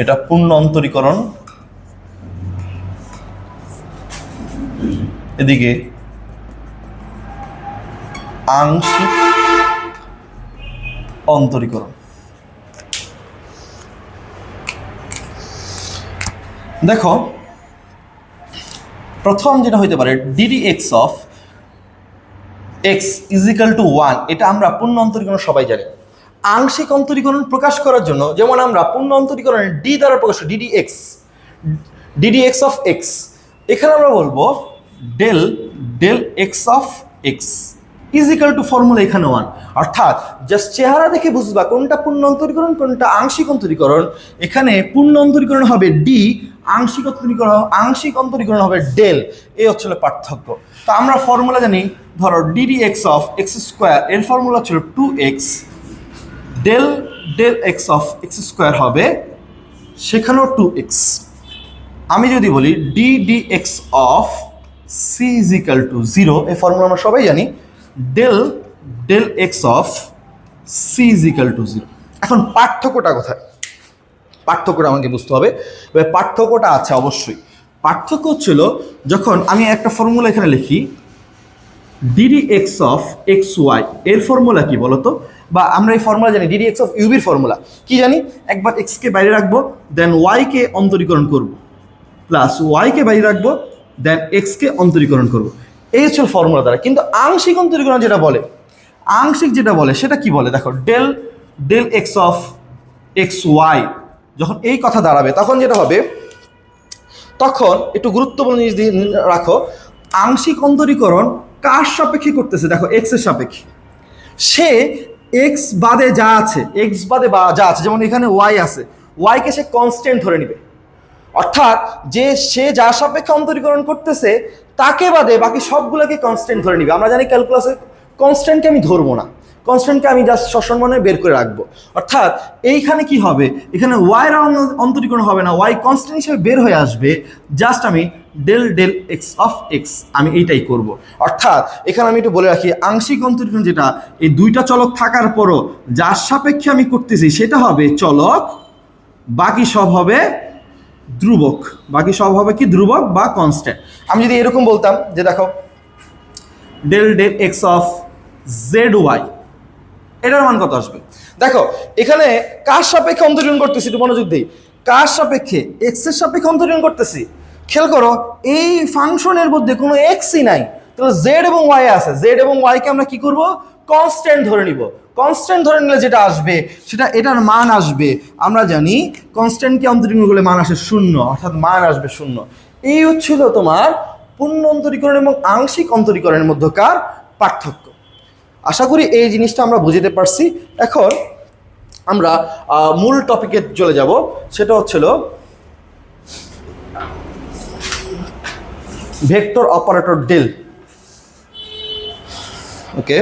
এটা পূর্ণ অন্তরীকরণ, এদিকে আংশিক অন্তরীকরণ। দেখো প্রথম যেটা হইতে পারে DD x of x is equal two 1, এটা আমরা পূর্ণ অন্তরীকরণ সবাই জানি। আংশিক অন্তরীকরণ প্রকাশ করার জন্য যেমন আমরা পূর্ণ অন্তরীকরণের ডি দ্বারা প্রকাশ করি, ডিডি এক্স অফ এক্স, এখানে আমরা বলবো del del x of x is equal to formula এখানে 1, অর্থাৎ জাস্ট চেহারা দেখে বুঝবা কোনটা পূর্ণ অন্তরীকরণ কোনটা আংশিক অন্তরীকরণ। এখানে পূর্ণ অন্তরীকরণ হবে ডি, আংশিক অন্তরীকরণ হবে ডেল, এই হচ্ছিল পার্থক্য। তো আমরা ফর্মুলা জানি, ধরো d d x of x square এর ফর্মুলা ছিল 2x, del del x of x square হবে সেখানেও 2x। আমি যদি বলি d d x of c is equal to 0, এই ফর্মুলা আমরা সবাই জানি, del del x of c is equal to 0। এখন পার্থক্যটা কোথায়? পার্থক্যটা আমাকে বুঝতে হবে। পার্থক্যটা আছে অবশ্যই। পার্থক্য হচ্ছিল যখন আমি একটা ফর্মুলা এখানে লিখি d d x of x y, এর ফর্মুলা কি বলতো? বা আমরা এই ফর্মুলা জানি ডিডি এক্স অফ ইউবির ফর্মুলা কি জানি, একবার এক্সকে বাইরে রাখবো দেন ওয়াইকে অন্তরীকরণ করব, প্লাস ওয়াইকে বাইরে রাখবো দেন এক্সকে অন্তরীকরণ করব, এই হচ্ছে ফর্মুলা দ্বারা। কিন্তু আংশিক অন্তরীকরণ যেটা বলে, আংশিক যেটা বলে সেটা কি বলে দেখো, del del x of x y, যখন এই কথা দাঁড়াবে তখন যেটা হবে, তখন একটু গুরুত্বপূর্ণ জিনিস দিয়ে রাখো, আংশিক অন্তরীকরণ কার সাপেক্ষে করতেছে? দেখো এক্স এর সাপেক্ষে। সে এক্স বাদে যা আছে, এক্স বাদে বা যা আছে, যেমন এখানে ওয়াই আছে, ওয়াইকে সে কনস্ট্যান্ট ধরে নিবে, অর্থাৎ যে সে যার সাপেক্ষে অন্তরীকরণ করতেছে তাকে বাদে বাকি সবগুলোকে কনস্ট্যান্ট ধরে নিবে। আমরা জানি ক্যালকুলাসে কনস্ট্যান্টকে আমি ধরবো না, কনস্ট্যান্টকে আমি জাস্ট সসম্মানে বের করে রাখবো। অর্থাৎ এইখানে কি হবে, এখানে ওয়াইয়ের অন্তরীকরণ হবে না, ওয়াই কনস্ট্যান্ট হিসেবে বের হয়ে আসবে, জাস্ট আমি del del x of x আমি এইটাই করব। অর্থাৎ এখানে আমি একটু বলে রাখি, আংশিক অন্তরীকরণ যেটা, এই দুইটা চলক থাকার পরও যার সাপেক্ষে আমি করতেছি সেটা হবে চলক, বাকি সব হবে ধ্রুবক, বাকি সব হবে কি ধ্রুবক বা কনস্ট্যান্ট। আমি যদি এরকম বলতাম যে দেখো del del x of z y, এটার মান কত আসবে? দেখো এখানে কার সাপেক্ষে অন্তরীকরণ করতেছি, একটু মনোযোগ দিই, কার সাপেক্ষে? এক্স এর সাপেক্ষে অন্তরীকরণ করতেছি। খেয়াল করো এই ফাংশনের মধ্যে কোনো এক্সই নাই, তাহলে জেড এবং ওয়াই আছে, জেড এবং ওয়াইকে আমরা কি করব? কনস্ট্যান্ট ধরে নিব। কনস্ট্যান্ট ধরে নিলে যেটা আসবে সেটা এটার মান আসবে, আমরা জানি কনস্ট্যান্টকে অন্তরীকরণ করলে মান আসে 0, অর্থাৎ মান আসবে 0। এই হচ্ছিল তোমার পূর্ণ অন্তরীকরণ এবং আংশিক অন্তরীকরণের মধ্যকার পার্থক্য। আশা করি এই জিনিসটা আমরা বুঝতে পারছি। এখন আমরা মূল টপিকে চলে যাব, সেটা হচ্ছিল ভেক্টর অপারেটর ডেল। ওকে।